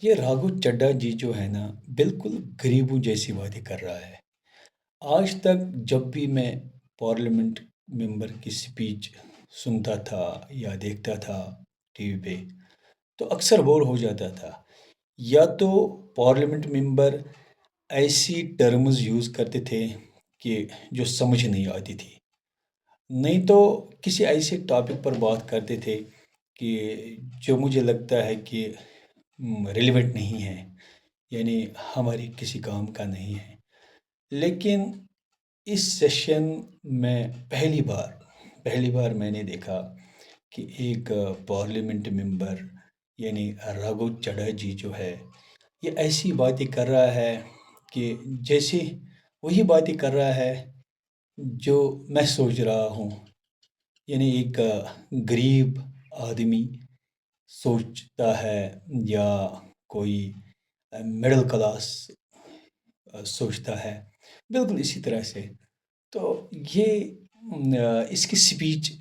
یہ راگھو چڈھا جی جو ہے نا بالکل غریبوں جیسی باتیں کر رہا ہے۔ آج تک جب بھی میں پارلیمنٹ ممبر کی سپیچ سنتا تھا یا دیکھتا تھا ٹی وی پہ تو اکثر بور ہو جاتا تھا۔ یا تو پارلیمنٹ ممبر ایسی ٹرمز یوز کرتے تھے کہ جو سمجھ نہیں آتی تھی، نہیں تو کسی ایسے ٹاپک پر بات کرتے تھے کہ جو مجھے لگتا ہے کہ ریلیونٹ نہیں ہے، یعنی ہماری کسی کام کا نہیں ہے۔ لیکن اس سیشن میں پہلی بار میں نے دیکھا کہ ایک پارلیمنٹ ممبر یعنی راگھو چڈھا جی جو ہے یہ ایسی باتیں کر رہا ہے کہ جیسے وہی باتیں کر رہا ہے جو میں سوچ رہا ہوں، یعنی ایک غریب آدمی سوچتا ہے یا کوئی مڈل کلاس سوچتا ہے، بالکل اسی طرح سے۔ تو یہ اس کی سپیچ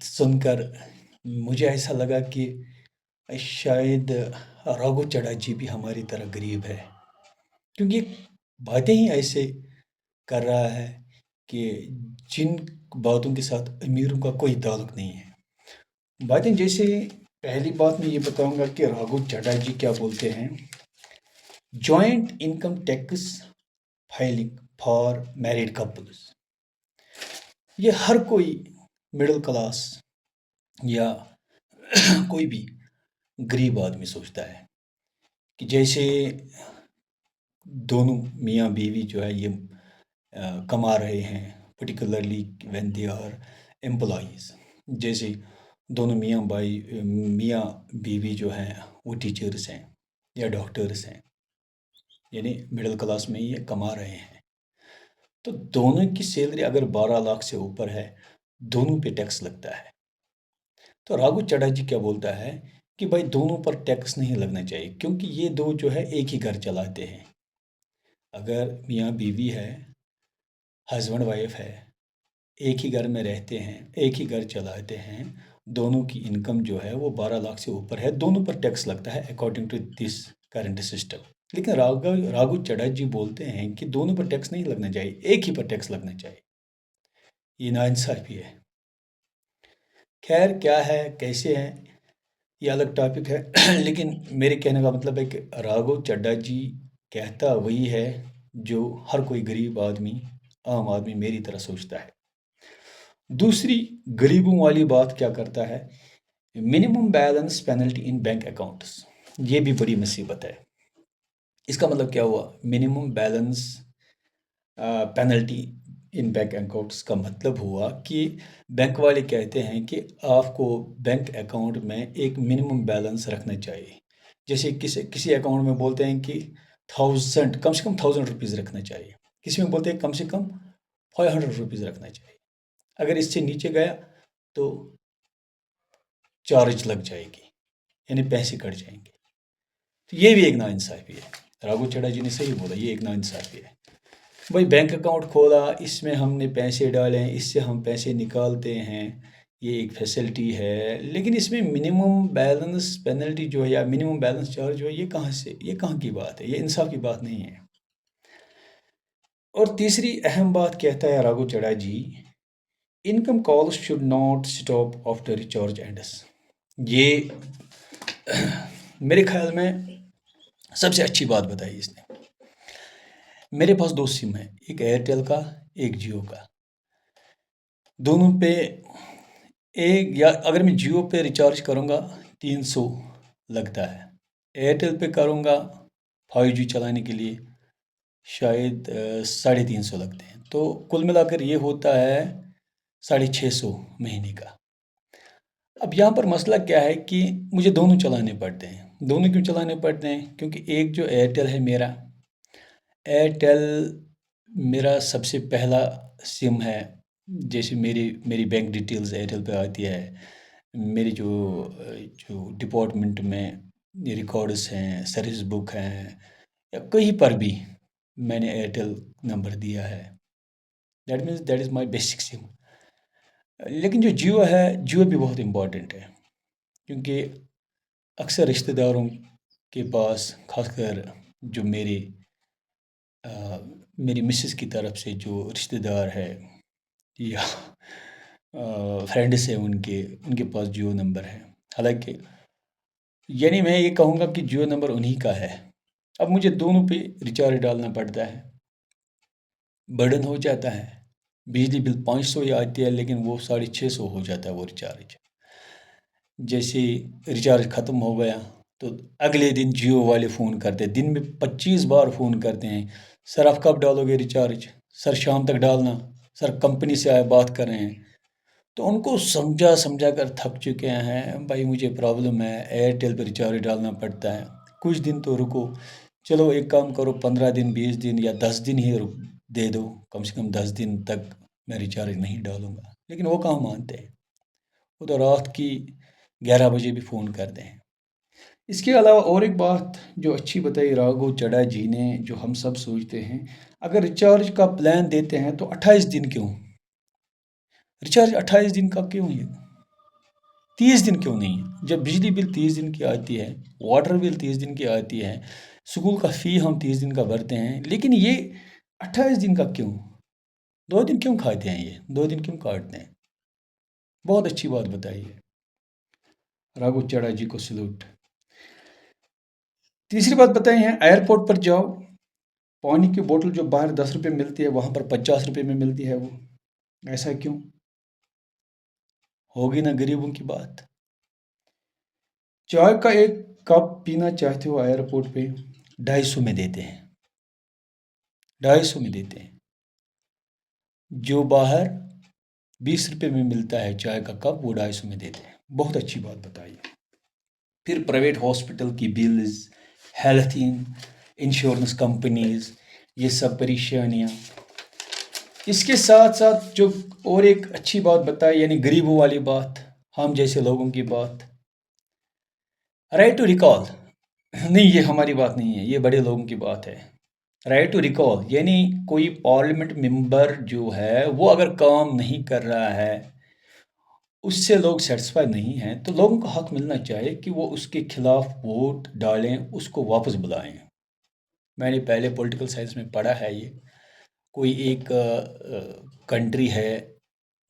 سن کر مجھے ایسا لگا کہ شاید راگھو چڈھا جی بھی ہماری طرح غریب ہے، کیونکہ باتیں ہی ایسے کر رہا ہے کہ جن باتوں کے ساتھ امیروں کا کوئی تعلق نہیں ہے۔ باتیں جیسے پہلی بات میں یہ بتاؤں گا کہ راگھو چڈھا جی کیا بولتے ہیں: joint income tax filing for married couples. یہ ہر کوئی مڈل کلاس یا کوئی بھی غریب آدمی سوچتا ہے کہ جیسے دونوں میاں بیوی جو ہے یہ کما رہے ہیں، particularly when they are employees, جیسے دونوں میاں بیوی جو ہیں وہ ٹیچرس ہیں یا ڈاکٹرس ہیں، یعنی مڈل کلاس میں یہ کما رہے ہیں، تو دونوں کی سیلری اگر 12 لاکھ سے اوپر ہے دونوں پہ ٹیکس لگتا ہے۔ تو راگھو چڈھا جی کیا بولتا ہے کہ بھائی دونوں پر ٹیکس نہیں لگنا چاہیے، کیونکہ یہ دو جو ہے ایک ہی گھر چلاتے ہیں۔ اگر میاں بیوی ہے، ہسبینڈ وائف ہے، ایک ہی گھر میں رہتے ہیں، ایک ہی گھر چلاتے ہیں، دونوں کی انکم جو ہے وہ 12 لاکھ سے اوپر ہے، دونوں پر ٹیکس لگتا ہے according to this current system. لیکن راگھو چڈھا جی بولتے ہیں کہ دونوں پر ٹیکس نہیں لگنا چاہیے، ایک ہی پر ٹیکس لگنا چاہیے۔ یہ ناانصافی ہے۔ خیر کیا ہے کیسے ہے یہ الگ ٹاپک ہے لیکن میرے کہنے کا مطلب ہے کہ راگھو چڈھا جی کہتا وہی ہے جو ہر کوئی غریب آدمی، عام آدمی میری طرح سوچتا ہے۔ دوسری غریبوں والی بات کیا کرتا ہے: minimum balance penalty in bank accounts. یہ بھی بڑی مصیبت ہے۔ اس کا مطلب کیا ہوا؟ Minimum balance penalty in bank accounts کا مطلب ہوا کہ بینک والے کہتے ہیں کہ آپ کو بینک اکاؤنٹ میں ایک منیمم بیلنس رکھنا چاہیے۔ جیسے کسی اکاؤنٹ میں بولتے ہیں کہ کم سے کم 1000 روپیز رکھنا چاہیے، کسی میں بولتے ہیں کم سے کم 500 روپیز رکھنا چاہیے۔ اگر اس سے نیچے گیا تو چارج لگ جائے گی، یعنی پیسے کٹ جائیں گے۔ تو یہ بھی ایک ناانصافی ہے۔ راگھو چڈھا جی نے صحیح بولا، یہ ایک ناانصافی ہے۔ بھائی بینک اکاؤنٹ کھولا، اس میں ہم نے پیسے ڈالے، اس سے ہم پیسے نکالتے ہیں، یہ ایک فیسلٹی ہے، لیکن اس میں منیمم بیلنس پینلٹی جو ہے یا منیمم بیلنس چارج جو ہے یہ کہاں کی بات ہے؟ یہ انصاف کی بات نہیں ہے۔ اور تیسری اہم بات کہتا ہے Raghav Chadha ji: incoming calls should not stop after recharge ends. یہ میرے خیال میں سب سے اچھی بات بتائی اس نے۔ میرے پاس دو سم ہیں، ایک ایئرٹیل کا ایک جیو کا، دونوں پہ یا اگر میں جیو پہ ریچارج کروں گا 300 لگتا ہے، ایئرٹیل پہ کروں گا 5G چلانے کے لیے شاید 350 لگتے ہیں، تو کل ملا کر یہ ہوتا ہے 650 مہینے کا۔ اب یہاں پر مسئلہ کیا ہے کہ مجھے دونوں چلانے پڑتے ہیں۔ دونوں کیوں چلانے پڑتے ہیں؟ کیونکہ ایک جو ایئرٹیل ہے ایئرٹیل میرا سب سے پہلا سم ہے، جیسے میری بینک ڈیٹیلز ایئرٹیل پہ آتی ہے، میری جو ڈپارٹمنٹ میں ریکارڈز ہیں، سروس بک ہیں، یا کہیں پر بھی میں نے ایئرٹیل نمبر دیا ہے، دیٹ از مائی بیسک سم۔ لیکن جو جیو ہے، جیو بھی بہت امپورٹنٹ ہے، کیونکہ اکثر رشتہ داروں کے پاس، خاص کر جو میری مسز کی طرف سے جو رشتہ دار ہے یا فرینڈس ہیں، ان کے پاس جیو نمبر ہے. حالانکہ یعنی میں یہ کہوں گا کہ جیو نمبر انہی کا ہے. اب مجھے دونوں پہ ریچارج ڈالنا پڑتا ہے، برڈن ہو جاتا ہے. بجلی بل 500 ہی آتی ہے، لیکن وہ 650 ہو جاتا ہے وہ ریچارج. جیسے ریچارج ختم ہو گیا تو اگلے دن جیو والے فون کرتے ہیں، دن میں 25 بار فون کرتے ہیں. سر آپ کب ڈالو گے ریچارج؟ سر شام تک ڈالنا. سر کمپنی سے آئے بات کر رہے ہیں. تو ان کو سمجھا سمجھا کر تھک چکے ہیں. بھائی مجھے پرابلم ہے، ایئرٹیل پہ ریچارج ڈالنا پڑتا ہے. کچھ دن تو رکو، چلو ایک کام کرو، 15 دن 20 دن یا 10 دن ہی دے دو. کم سے کم 10 دن تک میں ریچارج نہیں ڈالوں گا. لیکن وہ کہاں مانتے ہیں، وہ تو رات کی 11 بجے بھی فون کرتے ہیں. اس کے علاوہ اور ایک بات جو اچھی بتائی راگھو چڈا جی نے، جو ہم سب سوچتے ہیں، اگر ریچارج کا پلان دیتے ہیں تو 28 دن کیوں؟ ریچارج 28 دن کا کیوں ہے؟ 30 دن کیوں نہیں ہے؟ جب بجلی بل 30 دن کی آتی ہے، واٹر بل 30 دن کی آتی ہے، اسکول کا فی ہم 30 دن کا بھرتے ہیں، لیکن یہ 28 دن کا کیوں؟ 2 دن کیوں کھاتے ہیں؟ یہ 2 دن کیوں کاٹتے ہیں؟ بہت اچھی بات بتائی ہے. راگھو چڈا جی کو سلوٹ. تیسری بات بتائی ہے، ایئرپورٹ پر جاؤ، پانی کی بوتل جو باہر 10 روپے ملتی ہے وہاں پر 50 روپے میں ملتی ہے. وہ ایسا کیوں؟ ہوگی نا غریبوں کی بات. چائے کا ایک کپ پینا چاہتے ہو ایئرپورٹ پہ، 250 میں دیتے ہیں. 250 میں دیتے ہیں. جو باہر 20 روپے میں ملتا ہے چائے کا کپ، وہ 250 میں دیتے ہیں. بہت اچھی بات بتائی. پھر پرائیویٹ ہاسپٹل کی بلز، ہیلتھ انشورنس کمپنیز، یہ سب پریشانیاں. اس کے ساتھ ساتھ جو اور ایک اچھی بات بتائی، یعنی غریبوں والی بات، ہم جیسے لوگوں کی بات، رائٹ ٹو ریکال. نہیں، یہ ہماری بات نہیں ہے، یہ بڑے لوگوں کی بات ہے. رائٹ ٹو ریکال یعنی کوئی پارلیمنٹ ممبر جو ہے وہ اگر کام نہیں کر رہا ہے، اس سے لوگ سیٹسفائی نہیں ہیں، تو لوگوں کو حق ملنا چاہیے کہ وہ اس کے خلاف ووٹ ڈالیں، اس کو واپس بلائیں. میں نے پہلے پولیٹیکل سائنس میں پڑھا ہے. یہ کوئی ایک کنٹری ہے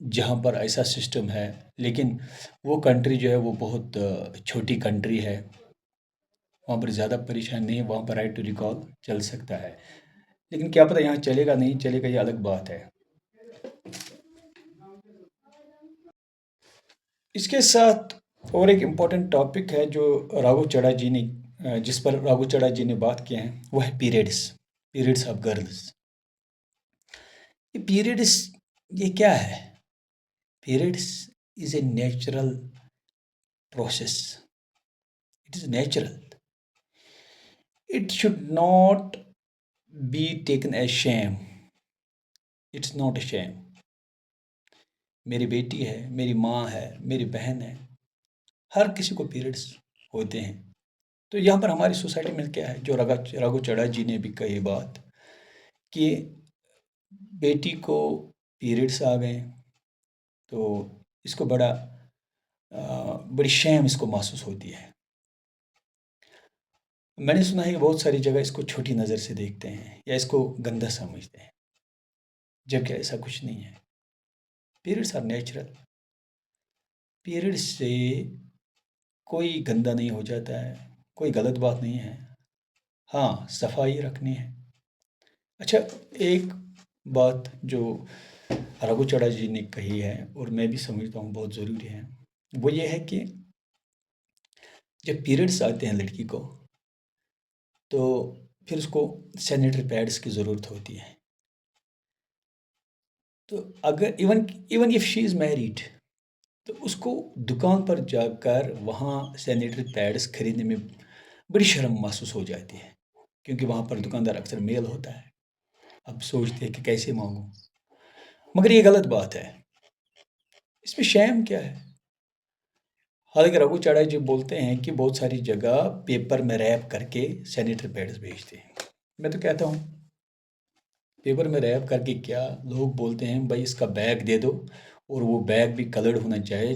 جہاں پر ایسا سسٹم ہے، لیکن وہ کنٹری جو ہے وہ بہت چھوٹی کنٹری ہے، وہاں پر زیادہ پریشان نہیں ہے، وہاں پر رائٹ ٹو ریکال چل سکتا ہے. لیکن کیا پتہ یہاں چلے گا نہیں چلے گا، یہ الگ بات ہے. اس کے ساتھ اور ایک امپورٹنٹ ٹاپک ہے جو راگھو چڈا جی نے جس پر راگھو چڈا جی نے بات کی ہے، وہ ہے پیریڈس آف گرلز. یہ پیریڈس یہ کیا ہے؟ Periods is a natural process. It is natural. It should not be taken as shame. It's not a shame. میری بیٹی ہے، میری ماں ہے، میری بہن ہے، ہر کسی کو پیریڈس ہوتے ہیں. تو یہاں پر ہماری سوسائٹی میں کیا ہے، جو راگھو چڈا جی نے بھی کہی بات کہ بیٹی کو پیریڈس آ گئے تو اس کو بڑی شیم اس کو محسوس ہوتی ہے. میں نے سنا ہے کہ بہت ساری جگہ اس کو چھوٹی نظر سے دیکھتے ہیں یا اس کو گندہ سمجھتے ہیں، جبکہ ایسا کچھ نہیں ہے. Periods are natural. پیریڈ سے کوئی گندہ نہیں ہو جاتا ہے، کوئی غلط بات نہیں ہے. ہاں، صفائی رکھنی ہے. اچھا، ایک بات جو راگھو چڈا جی نے کہی ہے اور میں بھی سمجھتا ہوں بہت ضروری ہے، وہ یہ ہے کہ جب پیریڈس آتے ہیں لڑکی کو تو پھر اس کو سینیٹری پیڈس کی ضرورت ہوتی ہے. تو اگر even if she is married, تو اس کو دکان پر جا کر وہاں سینیٹری پیڈس خریدنے میں بڑی شرم محسوس ہو جاتی ہے، کیونکہ وہاں پر دکاندار اکثر میل ہوتا ہے. اب سوچتے ہیں کہ کیسے مانگوں، مگر یہ غلط بات ہے. اس میں شیم کیا ہے؟ حالانکہ راگھو چڈا جی بولتے ہیں کہ بہت ساری جگہ پیپر میں ریپ کر کے سینیٹری پیڈس بھیجتے ہیں. میں تو کہتا ہوں پیپر میں ریپ کر کے کیا، لوگ بولتے ہیں بھائی اس کا بیگ دے دو، اور وہ بیگ بھی کلرڈ ہونا چاہیے،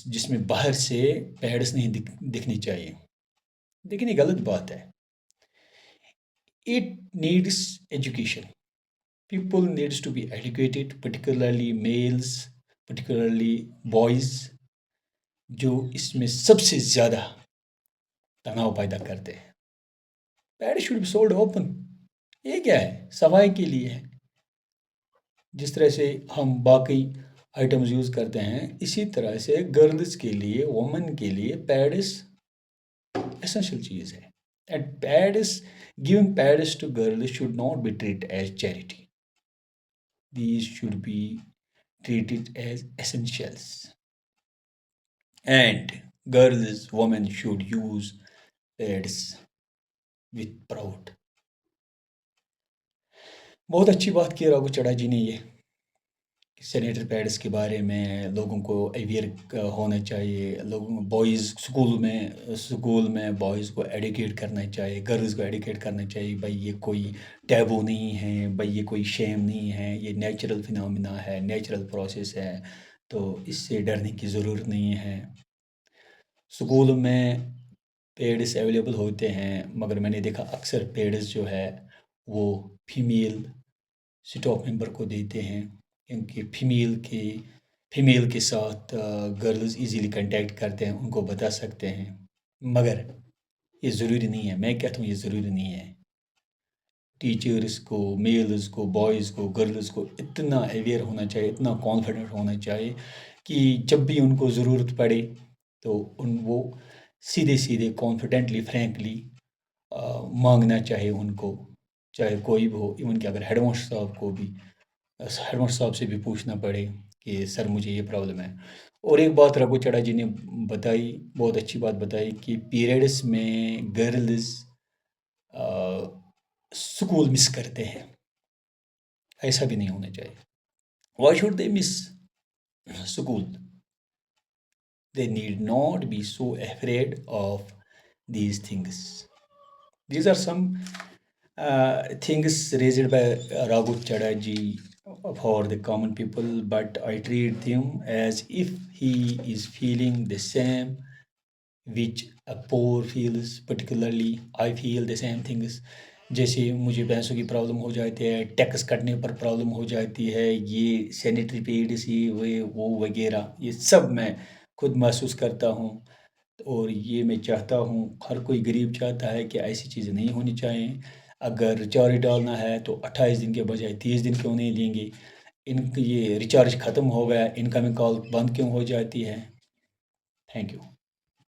جس میں باہر سے پیڈس نہیں دکھنی چاہیے. لیکن یہ غلط بات ہے. It needs education. People needs to be educated, particularly males, particularly boys, جو اس میں سب سے زیادہ تناؤ پیدا کرتے ہیں. Pad should be sold open. یہ کیا ہے؟ صفائی کے لیے ہے. جس طرح سے ہم باقی آئٹمز یوز کرتے ہیں اسی طرح سے گرلز کے لیے وومن کے لیے پیڈس essential چیز ہے. And pads giving pads to girls should not be treated as charity. These should be treated as essentials. And girls, women should use pads with proud. بہت اچھی بات کی راگو چڑھا جی نے یہ سینیٹری پیڈس کے بارے میں لوگوں کو اویئر ہونا چاہیے. لوگوں اسکول میں بوائز کو ایڈوکیٹ کرنا چاہیے, گرلز کو ایڈوکیٹ کرنا چاہیے. بھائی یہ کوئی ٹیبو نہیں ہے, بھائی یہ کوئی شیم نہیں ہے, یہ نیچرل فنامنا ہے, نیچرل پروسیس ہے, تو اس سے ڈرنے کی ضرورت نہیں ہے. اسکول میں پیڈس اویلیبل ہوتے ہیں مگر میں نے دیکھا اکثر پیڈس جو ہے وہ فیمیل اسٹاف ممبر کو دیتے ہیں, کیونکہ فیمیل کے ساتھ گرلز ایزیلی کنٹیکٹ کرتے ہیں, ان کو بتا سکتے ہیں. مگر یہ ضروری نہیں ہے. میں کہتا ہوں یہ ضروری نہیں ہے. ٹیچرس کو, میلز کو, بوائز کو, گرلز کو اتنا اویئر ہونا چاہیے, اتنا کانفیڈنٹ ہونا چاہیے کہ جب بھی ان کو ضرورت پڑے تو وہ سیدھے کانفیڈنٹلی فرینکلی مانگنا چاہے ان کو, چاہے کوئی بھی ہو. ایون کہ اگر ہیڈ ماسٹر صاحب کو بھی, ہیڈ ماسٹر صاحب سے بھی پوچھنا پڑے کہ سر مجھے یہ پرابلم ہے. اور ایک بات رگو چڑھا جی نے بتائی, بہت اچھی بات بتائی کہ پیریڈس میں گرلز اسکول مس کرتے ہیں. ایسا بھی نہیں ہونا چاہیے. Why should they miss school? They need not be so afraid of these things. These are some things raised by Raghu Chadaji for the common people, but I treat them as if he is feeling the same which a poor feels. Particularly I feel the same things. جیسے مجھے پیسوں کی problem ہو جاتی ہے, tax کٹنے پر problem ہو جاتی ہے, یہ سینیٹری پیڈس یہ وہ وغیرہ, یہ سب میں خود محسوس کرتا ہوں. اور یہ میں چاہتا ہوں, ہر کوئی غریب چاہتا ہے کہ ایسی چیزیں نہیں ہونی چاہیے. اگر ریچارج ڈالنا ہے تو 28 دن کے بجائے 30 دن کیوں نہیں لیں گے؟ ان کی یہ ریچارج ختم ہو گیا, انکمنگ کال بند کیوں ہو جاتی ہے؟ Thank you.